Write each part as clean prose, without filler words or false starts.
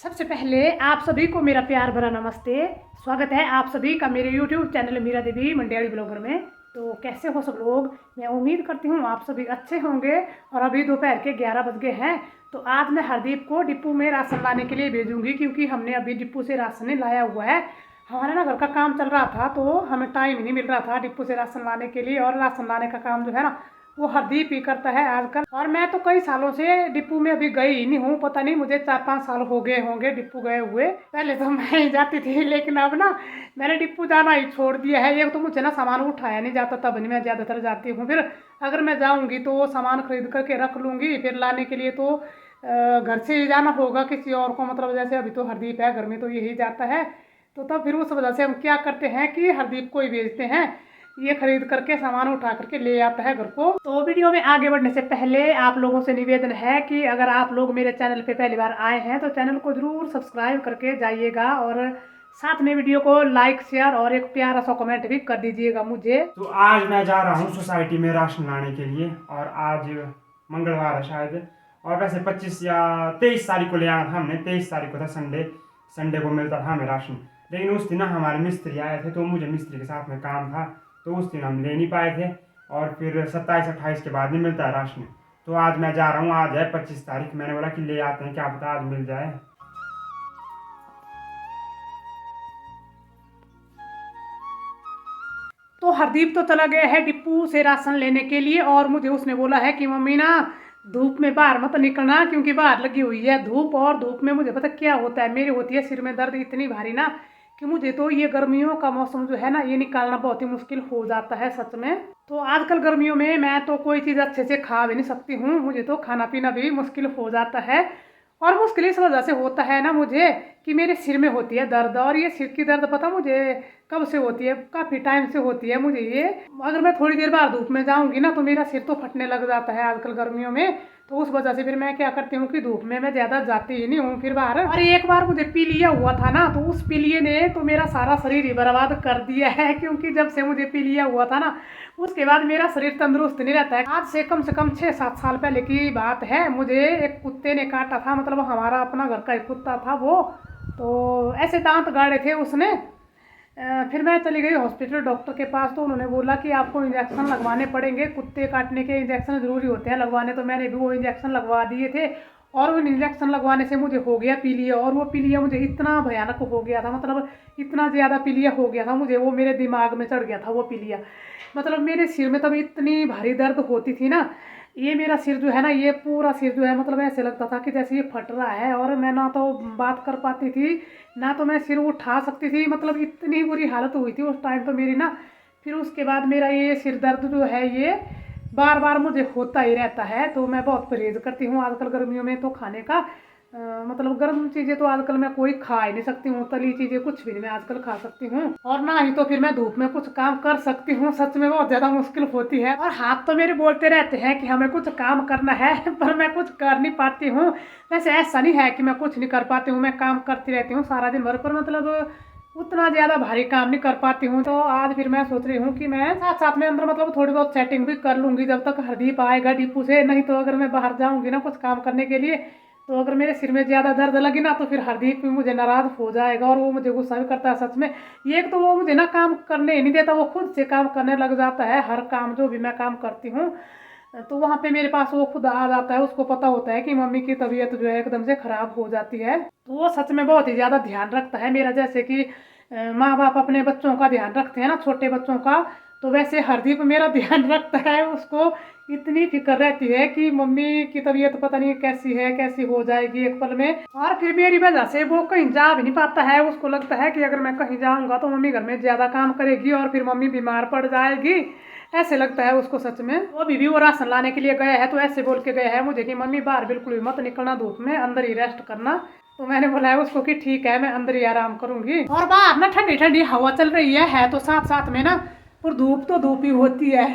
सबसे पहले आप सभी को मेरा प्यार भरा नमस्ते। स्वागत है आप सभी का मेरे YouTube चैनल मीरा देवी मंडियाली ब्लॉगर में। तो कैसे हो सब लोग? मैं उम्मीद करती हूँ आप सभी अच्छे होंगे। और अभी दोपहर के 11 बज गए हैं। तो आज मैं हरदीप को डिपू में राशन लाने के लिए भेजूंगी, क्योंकि हमने अभी डिपू से राशन लाया हुआ है। हमारे ना घर का काम चल रहा था, तो हमें टाइम ही नहीं मिल रहा था डिपू से राशन लाने के लिए। और राशन लाने का काम जो है ना, वो हरदीप ही करता है आजकल। और मैं तो कई सालों से डिपू में अभी गई ही नहीं हूँ। पता नहीं, मुझे 4-5 साल हो गए होंगे डिपू गए हुए। पहले तो मैं ही जाती थी, लेकिन अब ना मैंने डिपू जाना ही छोड़ दिया है। ये तो मुझे ना सामान उठाया नहीं जाता, तब नहीं मैं ज़्यादातर जाती हूँ। फिर अगर मैं जाऊँगी तो वो सामान खरीद करके रख लूँगी, फिर लाने के लिए तो घर से ही जाना होगा किसी और को। मतलब जैसे अभी तो हरदीप है घर में, तो यही जाता है। तो तब फिर उस वजह से हम क्या करते हैं कि हरदीप को ही भेजते हैं। ये खरीद करके सामान उठा करके ले आता है घर को। तो वीडियो में आगे बढ़ने से पहले आप लोगों से निवेदन है कि अगर आप लोग मेरे चैनल पे पहली बार आए हैं तो चैनल को जरूर सब्सक्राइब करके जाइएगा, और साथ में वीडियो को लाइक शेयर और एक प्यारा सा कमेंट भी कर दीजिएगा मुझे। तो आज मैं जा रहा हूँ सोसाइटी में राशन लाने के लिए, और आज मंगलवार है शायद। और वैसे 25 या 23 तारीख को ले आना था हमने। 23 तारीख को था संडे। संडे को मिलता था हमें राशन, लेकिन उस दिन हमारे मिस्त्री आए थे, तो मुझे मिस्त्री के साथ में काम था, तो उस दिन हम ले नहीं पाए थे। और फिर 27-28 के बाद नहीं मिलता है राशन। तो आज मैं जा रहा हूँ। आज है 25 तारीख। मैंने बोला कि ले आते हैं, क्या पता आज मिल जाए। तो हरदीप तो चला गया है डिपू से राशन लेने के लिए, और मुझे उसने बोला है कि मम्मी ना धूप में बाहर मत निकलना, क्योंकि बाहर लगी हुई है धूप। और धूप में मुझे पता क्या होता है, मेरी होती है सिर में दर्द इतनी भारी ना, कि मुझे तो ये गर्मियों का मौसम जो है ना, ये निकालना बहुत ही मुश्किल हो जाता है सच में। तो आजकल गर्मियों में मैं तो कोई चीज़ अच्छे से खा भी नहीं सकती हूँ। मुझे तो खाना पीना भी मुश्किल हो जाता है। और मुश्किल इस वजह से होता है ना मुझे, कि मेरे सिर में होती है दर्द। और ये सिर की दर्द पता मुझे कब से होती है, काफ़ी टाइम से होती है मुझे ये। अगर मैं थोड़ी देर बाद धूप में जाऊंगी ना, तो मेरा सिर तो फटने लग जाता है आजकल गर्मियों में। तो उस वजह से फिर मैं क्या करती हूँ कि धूप में मैं ज़्यादा जाती ही नहीं हूँ फिर बाहर। और एक बार मुझे पीलिया हुआ था ना, तो उस पीलिए ने तो मेरा सारा शरीर ही बर्बाद कर दिया है। क्योंकि जब से मुझे पीलिया हुआ था ना, उसके बाद मेरा शरीर तंदुरुस्त नहीं रहता है। आज से कम 6-7 साल पहले की बात है। मुझे एक कुत्ते ने काटा था, मतलब हमारा अपना घर का एक कुत्ता था वो। तो ऐसे दांत गाड़े थे उसने। फिर मैं चली गई हॉस्पिटल डॉक्टर के पास, तो उन्होंने बोला कि आपको इंजेक्शन लगवाने पड़ेंगे। कुत्ते काटने के इंजेक्शन ज़रूरी होते हैं लगवाने, तो मैंने भी वो इंजेक्शन लगवा दिए थे। और उन इंजेक्शन लगवाने से मुझे हो गया पीलिया। और वो पीलिया मुझे इतना भयानक हो गया था, मतलब इतना ज़्यादा पीलिया हो गया था मुझे, वो मेरे दिमाग में चढ़ गया था वो पीलिया। मतलब मेरे सिर में तब इतनी भारी दर्द होती थी ना, ये मेरा सिर जो है ना, ये पूरा सिर जो है, मतलब ऐसे लगता था कि जैसे ये फट रहा है। और मैं ना तो बात कर पाती थी, ना तो मैं सिर उठा सकती थी। मतलब इतनी बुरी हालत हुई थी उस टाइम तो मेरी ना। फिर उसके बाद मेरा ये सिर दर्द जो है, ये बार बार मुझे होता ही रहता है। तो मैं बहुत परहेज करती हूँ आजकल गर्मियों में तो खाने का। मतलब गर्म चीज़ें तो आजकल मैं कोई खा ही नहीं सकती हूँ। तली चीज़ें कुछ भी नहीं मैं आजकल खा सकती हूँ। और ना ही तो फिर मैं धूप में कुछ काम कर सकती हूँ। सच में बहुत ज़्यादा मुश्किल होती है। और हाथ तो मेरे बोलते रहते हैं कि हमें कुछ काम करना है, पर मैं कुछ कर नहीं पाती हूँ। वैसे ऐसा नहीं है कि मैं कुछ नहीं कर पाती हूँ, मैं काम करती रहती हूँ सारा दिन भर, पर मतलब उतना ज़्यादा भारी काम नहीं कर पाती हूँ। तो आज फिर मैं सोच रही हूँ कि मैं साथ साथ में अंदर मतलब थोड़ी बहुत सेटिंग भी कर लूँगी जब तक हरदीप आएगा डिपू से। नहीं तो अगर मैं बाहर जाऊँगी ना कुछ काम करने के लिए, तो अगर मेरे सिर में ज़्यादा दर्द लगी ना, तो फिर हरदीप भी मुझे नाराज़ हो जाएगा, और वो मुझे गुस्सा भी करता है सच में। ये एक तो वो मुझे ना काम करने ही नहीं देता, वो खुद से काम करने लग जाता है हर काम जो भी मैं काम करती हूँ। तो वहाँ पे मेरे पास वो खुद आ जाता है। उसको पता होता है कि मम्मी की तबीयत जो है एकदम से ख़राब हो जाती है। तो वो सच में बहुत ही ज़्यादा ध्यान रखता है मेरा। जैसे कि माँ बाप अपने बच्चों का ध्यान रखते हैं ना, छोटे बच्चों का, तो वैसे हरदीप मेरा ध्यान रखता है। उसको इतनी फिक्र रहती है कि मम्मी की तबीयत पता नहीं कैसी है, कैसी हो जाएगी एक पल में। और फिर मेरी वजह से वो कहीं जा भी नहीं पाता है। उसको लगता है कि अगर मैं कहीं जाऊंगा तो मम्मी घर में ज़्यादा काम करेगी और फिर मम्मी बीमार पड़ जाएगी, ऐसे लगता है उसको सच में। वो अभी वो राशन लाने के लिए गया है, तो ऐसे बोल के गया है मुझे कि मम्मी बाहर बिल्कुल भी मत निकलना धूप में, अंदर ही रेस्ट करना। तो मैंने बोला है उसको कि ठीक है, मैं अंदर ही आराम करूंगी। और बाहर ना ठंडी ठंडी हवा चल रही है तो साथ साथ में ना, और धूप तो धूप ही होती है।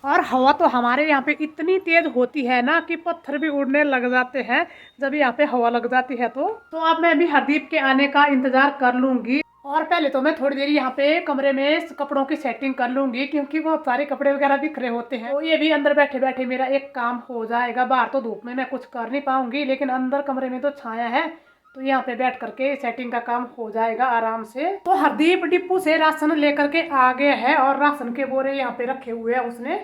और हवा तो हमारे यहाँ पे इतनी तेज होती है ना कि पत्थर भी उड़ने लग जाते हैं जब यहाँ पे हवा लग जाती है। तो अब मैं भी हरदीप के आने का इंतजार कर लूंगी। और पहले तो मैं थोड़ी देर यहाँ पे कमरे में कपड़ों की सेटिंग कर लूँगी, क्योंकि बहुत सारे कपड़े वगैरह बिखरे होते हैं। तो ये भी अंदर बैठे बैठे मेरा एक काम हो जाएगा। बाहर तो धूप में मैं कुछ कर नहीं पाऊँगी, लेकिन अंदर कमरे में तो छाया है, तो यहाँ पे बैठ करके सेटिंग का काम हो जाएगा आराम से। तो हरदीप डिपू से राशन लेकर के आ गया है और राशन के बोरे यहाँ पे रखे हुए हैं, उसने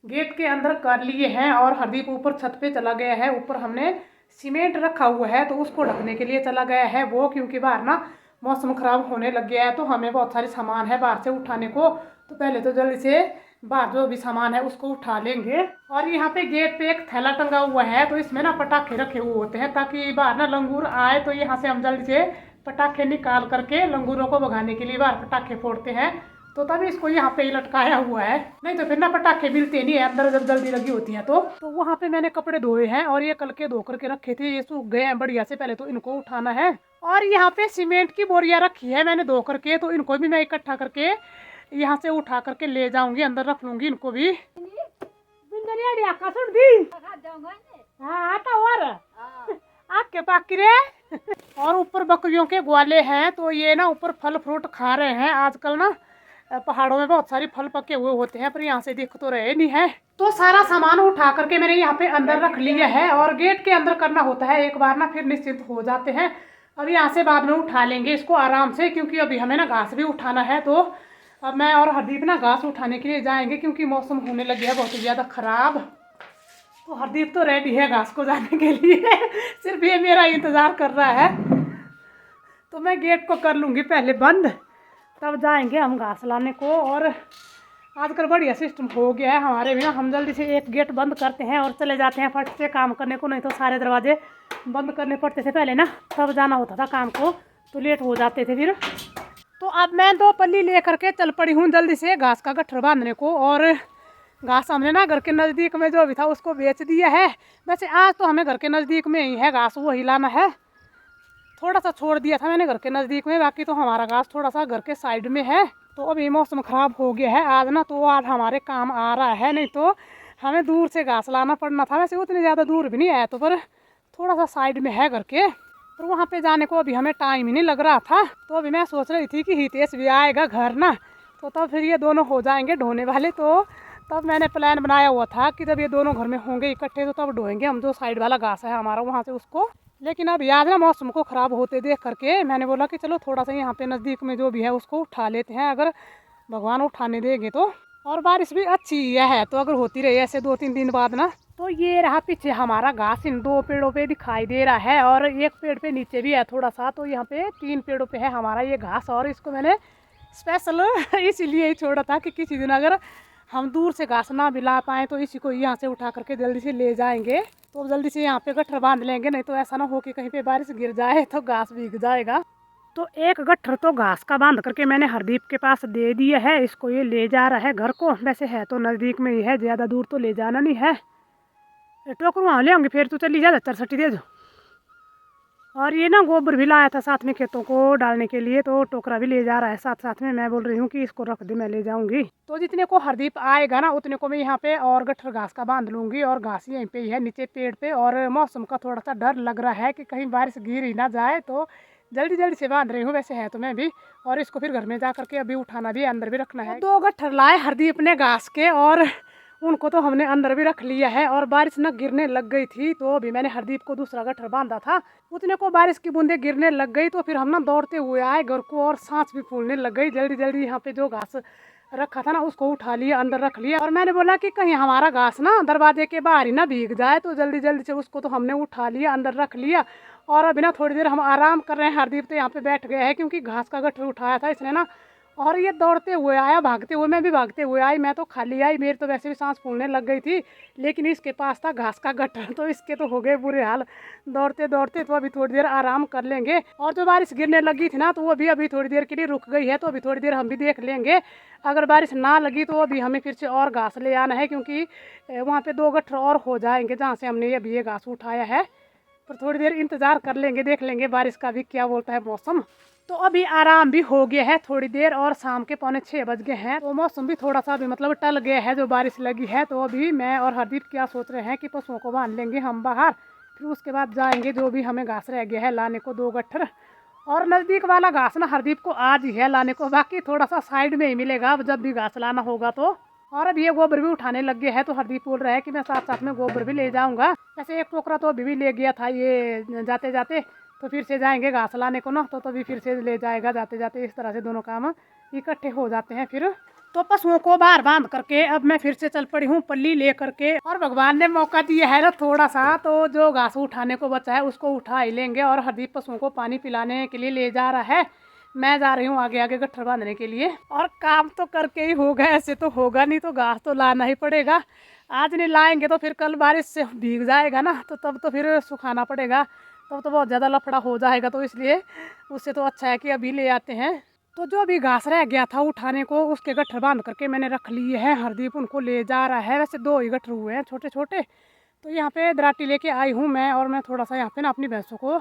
गेट के अंदर कर लिए हैं। और हरदीप ऊपर छत पे चला गया है, ऊपर हमने सीमेंट रखा हुआ है तो उसको ढकने के लिए चला गया है वो, क्योंकि बाहर ना मौसम खराब होने लग गया है। तो हमें बहुत सारे सामान है बाहर से उठाने को, तो पहले तो जल्दी से बाहर जो भी सामान है उसको उठा लेंगे। और यहाँ पे गेट पे एक थैला टंगा हुआ है, तो इसमें ना पटाखे रखे हुए होते हैं, ताकि बाहर ना लंगूर आए तो यहाँ से हम जल्दी से पटाखे निकाल करके लंगूरों को भगाने के लिए बाहर पटाखे फोड़ते हैं। तो तभी इसको यहाँ पे ही लटकाया हुआ है, नहीं तो फिर ना पटाखे मिलते नहीं है अंदर जब जल्दी लगी होती है। तो वहाँ पे मैंने कपड़े धोए हैं और ये कल के धो करके रखे थे, ये सूख गए हैं बढ़िया से। पहले तो इनको उठाना है। और यहाँ पे सीमेंट की बोरियां रखी है मैंने धो करके, तो इनको भी मैं इकट्ठा करके यहाँ से उठा करके ले जाऊंगी, अंदर रख लूंगी इनको भी। आपके पाकी रे और ऊपर बकरियों के ग्वाले हैं, तो ये ना ऊपर फल फ्रूट खा रहे हैं। आजकल ना पहाड़ों में बहुत सारी फल पके हुए होते हैं, पर यहाँ से दिख तो रहे नहीं है। तो सारा सामान उठा करके मैंने यहाँ पे अंदर रख लिया है, और गेट के अंदर करना होता है एक बार ना, फिर निश्चिंत हो जाते हैं। अब यहाँ से बाद में उठा लेंगे इसको आराम से, क्योंकि अभी हमें ना घास भी उठाना है। तो अब मैं और हरदीप ना घास उठाने के लिए जाएंगे, क्योंकि मौसम होने लग गया बहुत ही ज़्यादा ख़राब। तो हरदीप तो रेडी है घास को जाने के लिए सिर्फ ये मेरा इंतज़ार कर रहा है। तो मैं गेट को कर लूँगी पहले बंद, तब जाएंगे हम घास लाने को। और आजकल बढ़िया सिस्टम हो गया है हमारे भी ना, हम जल्दी से एक गेट बंद करते हैं और चले जाते हैं फट से काम करने को, नहीं तो सारे दरवाजे बंद करने पड़ते थे पहले ना, तब जाना होता था काम को, तो लेट हो जाते थे फिर। तो अब मैं 2 पल्ली ले करके चल पड़ी हूँ जल्दी से घास का गट्ठर बांधने को। और घास हमने ना घर के नज़दीक में जो भी था उसको बेच दिया है। वैसे आज तो हमें घर के नज़दीक में ही है घास, वो हिलाना है। थोड़ा सा छोड़ दिया था मैंने घर के नज़दीक में, बाकी तो हमारा घास थोड़ा सा घर के साइड में है। तो अभी मौसम ख़राब हो गया है आज ना, तो आज हमारे काम आ रहा है, नहीं तो हमें दूर से घास लाना पड़ना था। वैसे उतनी ज़्यादा दूर भी नहीं है, तो पर थोड़ा सा साइड में है घर के, पर वहाँ पे जाने को अभी हमें टाइम ही नहीं लग रहा था। तो अभी मैं सोच रही थी कि हितेश भी आएगा घर ना, तो तब फिर ये दोनों हो जाएंगे ढोने वाले। तो तब मैंने प्लान बनाया हुआ था कि जब ये दोनों घर में होंगे इकट्ठे, तो तब ढोएंगे हम जो साइड वाला घास है हमारा वहाँ से उसको। लेकिन अब याद ना मौसम को ख़राब होते देख करके मैंने बोला कि चलो थोड़ा सा यहाँ पे नज़दीक में जो भी है उसको उठा लेते हैं, अगर भगवान उठाने देंगे तो। और बारिश भी अच्छी है, तो अगर होती रही ऐसे 2-3 दिन बाद ना। तो ये रहा पीछे हमारा घास, इन 2 पेड़ों पे दिखाई दे रहा है, और एक पेड़ पे नीचे भी है थोड़ा सा। तो यहाँ पे 3 पेड़ों पे है हमारा ये घास, और इसको मैंने स्पेशल इसीलिए ही छोड़ा था कि किसी दिन अगर हम दूर से घास ना भी ला पाएँ तो इसी को यहाँ से उठा करके जल्दी से ले जाएंगे। तो जल्दी से यहाँ पे गट्ठर बांध लेंगे, नहीं तो ऐसा ना हो कि कहीं पे बारिश गिर जाए तो घास भीग जाएगा। तो एक गट्ठर तो घास का बांध करके मैंने हरदीप के पास दे दिया है, इसको ये ले जा रहा है घर को। वैसे है तो नज़दीक में ही है, ज़्यादा दूर तो ले जाना नहीं है। टोकरू वहाँ ले आऊँगी, फिर तू चली जा, चरसटी दे दो। और ये ना गोबर भी लाया था साथ में खेतों को डालने के लिए, तो टोकरा भी ले जा रहा है साथ साथ में। मैं बोल रही हूँ कि इसको रख दे, मैं ले जाऊँगी। तो जितने को हरदीप आएगा ना उतने को मैं यहाँ पे और गट्ठर घास का बांध लूँगी। और घास यहीं पे ही है नीचे पेड़ पे, और मौसम का थोड़ा सा डर लग रहा है कि कहीं बारिश गिर ही ना जाए, तो जल्दी जल्दी से बांध रही हूँ। वैसे है तो मैं भी, और इसको फिर घर में जा करके अभी उठाना भी है, अंदर भी रखना है। 2 गट्ठर लाए हरदीप ने घास के, और उनको तो हमने अंदर भी रख लिया है। और बारिश न गिरने लग गई थी, तो अभी मैंने हरदीप को दूसरा गट्ठर बांधा था, उतने को बारिश की बूंदें गिरने लग गई। तो फिर हम ना दौड़ते हुए आए घर को, और सांस भी फूलने लग गई। जल्दी जल्दी यहाँ पे जो घास रखा था ना उसको उठा लिया, अंदर रख लिया। और मैंने बोला कि कहीं हमारा घास ना दरवाजे के बाहर ही ना भीग जाए, तो जल्दी जल्दी से उसको तो हमने उठा लिया, अंदर रख लिया। और अभी ना थोड़ी देर हम आराम कर रहे हैं। हरदीप तो यहाँ पे बैठ गया है, क्योंकि घास का गट्ठर उठाया था इसने ना। और ये दौड़ते हुए आया, भागते हुए, मैं भी भागते हुए आई। मैं तो खाली आई, मेरी तो वैसे भी सांस फूलने लग गई थी, लेकिन इसके पास था घास का गट्ठर, तो इसके तो हो गए बुरे हाल दौड़ते दौड़ते। तो अभी थोड़ी देर आराम कर लेंगे। और जो बारिश गिरने लगी थी ना, तो वो भी अभी थोड़ी देर के लिए रुक गई है, तो अभी थोड़ी देर हम भी देख लेंगे। अगर बारिश ना लगी तो अभी हमें फिर से और घास ले आना है, क्योंकि वहाँ पर 2 गट्ठर और हो जाएंगे जहाँ से हमने अभी ये घास उठाया है। पर थोड़ी देर इंतज़ार कर लेंगे, देख लेंगे बारिश का भी क्या बोलता है मौसम। तो अभी आराम भी हो गया है थोड़ी देर, और शाम के 5:45 बज गए हैं, तो मौसम भी थोड़ा सा भी मतलब टल गया है जो बारिश लगी है। तो अभी मैं और हरदीप क्या सोच रहे हैं कि पशुओं को बांध लेंगे हम बाहर, फिर उसके बाद जाएंगे जो भी हमें घास रह गया है लाने को 2 गट्ठर। और नज़दीक वाला घास ना हरदीप को आज ही है लाने को, बाकी थोड़ा सा साइड में ही मिलेगा अब जब भी घास लाना होगा तो। और अब ये गोबर भी उठाने लग गया है तो हरदीप बोल रहा है कि मैं साथ साथ में गोबर भी ले जाऊंगा। वैसे एक टोकरा तो अभी भी ले गया था ये जाते जाते, तो फिर से जाएंगे घास लाने को ना, तो तभी फिर से ले जाएगा जाते जाते। इस तरह से दोनों काम इकट्ठे हो जाते हैं फिर। तो पशुओं को बाहर बांध करके अब मैं फिर से चल पड़ी हूँ पल्ली ले करके। और भगवान ने मौका दिया है ना थोड़ा सा, तो जो घास उठाने को बचा है उसको उठा ही लेंगे। और हरदीप पशुओं को पानी पिलाने के लिए ले जा रहा है, मैं जा रही हूँ आगे आगे गट्ठर बांधने के लिए। और काम तो करके ही होगा, ऐसे तो होगा नहीं, तो घास तो लाना ही पड़ेगा। आज नहीं लाएंगे तो फिर कल बारिश से भीग जाएगा ना, तो तब तो फिर सुखाना पड़ेगा, तब तो बहुत ज़्यादा लफड़ा हो जाएगा। तो इसलिए उससे तो अच्छा है कि अभी ले आते हैं। तो जो अभी घास रह गया था उठाने को उसके गट्ठर बांध करके मैंने रख लिए हैं। हरदीप उनको ले जा रहा है, वैसे 2 ही गट्ठर हुए हैं छोटे छोटे। तो यहाँ पे दराटी लेके आई हूँ मैं, और मैं थोड़ा सा यहाँ पे ना अपनी भैंसों को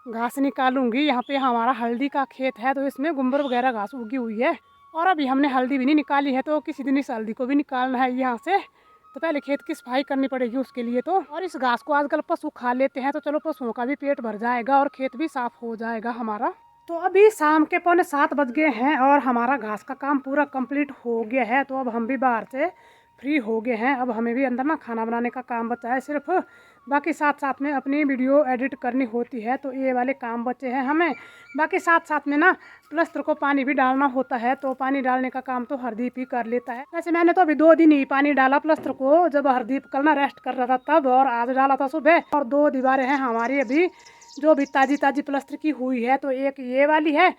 घास निकालूंगी। यहाँ पे हमारा हल्दी का खेत है तो इसमें गुम्बर वगैरह घास उगी हुई है। और अभी हमने हल्दी भी नहीं निकाली है, तो किसी दिन इस हल्दी को भी निकालना है यहाँ से। तो पहले खेत की सफाई करनी पड़ेगी उसके लिए तो। और इस घास को आजकल पशु खा लेते हैं, तो चलो पशुओं का भी पेट भर जाएगा और खेत भी साफ हो जाएगा हमारा। तो अभी शाम के 6:45 बज गए हैं और हमारा घास का काम पूरा कंप्लीट हो गया है। तो अब हम भी बाहर से फ्री हो गए हैं। अब हमें भी अंदर ना खाना बनाने का काम बचा है सिर्फ, बाकी साथ साथ में अपनी वीडियो एडिट करनी होती है, तो ये वाले काम बचे हैं हमें। बाकी साथ साथ में ना प्लस्तर को पानी भी डालना होता है, तो पानी डालने का काम तो हरदीप ही कर लेता है। वैसे मैंने तो अभी 2 दिन ही पानी डाला प्लस्तर को, जब हरदीप कल ना रेस्ट कर रहा था तब, और आज डाला था सुबह। और 2 दीवारें हैं हमारी अभी जो भी ताज़ी ताज़ी प्लस्तर की हुई है, तो एक ये वाली है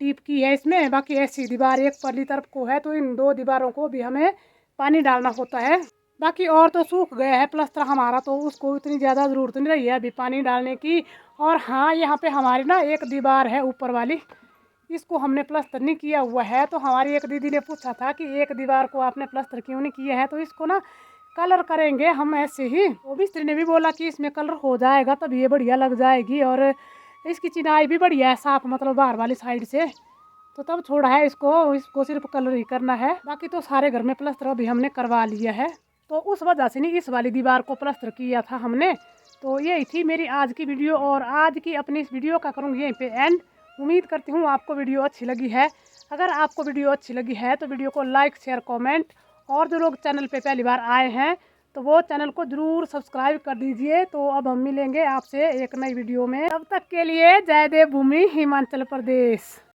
टीप की है इसमें, बाकी ऐसी दीवार एक परली तरफ को है। तो इन 2 दीवारों को भी हमें पानी डालना होता है। बाकी और तो सूख गया है प्लस्तर हमारा, तो उसको इतनी ज़्यादा ज़रूरत नहीं रही है अभी पानी डालने की। और हाँ, यहाँ पे हमारी ना एक दीवार है ऊपर वाली, इसको हमने प्लस्तर नहीं किया हुआ है। तो हमारी एक दीदी ने पूछा था कि एक दीवार को आपने प्लस्तर क्यों नहीं किया है, तो इसको ना कलर करेंगे हम ऐसे ही। वो मिस्त्री ने भी बोला कि इसमें कलर हो जाएगा तब ये बढ़िया लग जाएगी, और इसकी चिनाई भी बढ़िया है साफ, मतलब बाहर वाली साइड से, तो तब छोड़ा है इसको सिर्फ कलर ही करना है। बाकी तो सारे घर में प्लस्तर अभी हमने करवा लिया है, तो उस वजह से नहीं इस वाली दीवार को प्लस्तर किया था हमने। तो यही थी मेरी आज की वीडियो, और आज की अपनी इस वीडियो का करूँगी यहीं पे एंड। उम्मीद करती हूँ आपको वीडियो अच्छी लगी है। अगर आपको वीडियो अच्छी लगी है तो वीडियो को लाइक शेयर कमेंट, और जो लोग चैनल पे पहली बार आए हैं तो वो चैनल को ज़रूर सब्सक्राइब कर दीजिए। तो अब हम मिलेंगे आपसे एक नई वीडियो में, तब तक के लिए जय देव भूमि हिमाचल प्रदेश।